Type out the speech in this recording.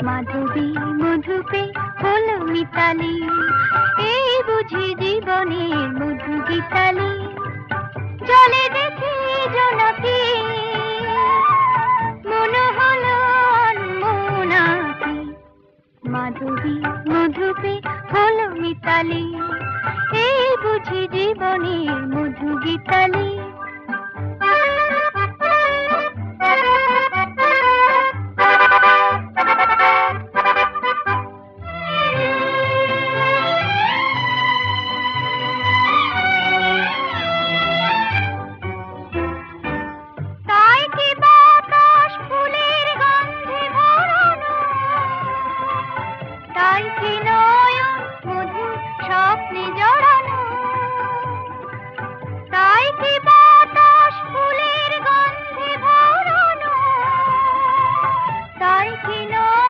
মাধবী মধুপে হলো মিতালি, এই বুঝি জীবনের মধু গীতালি। জলে দেখি জোনাকি, মনে হলো অনমনাকি। মাধবী মধুপে হলো মিতালি, এই বুঝি জীবনের মধু গীতালি।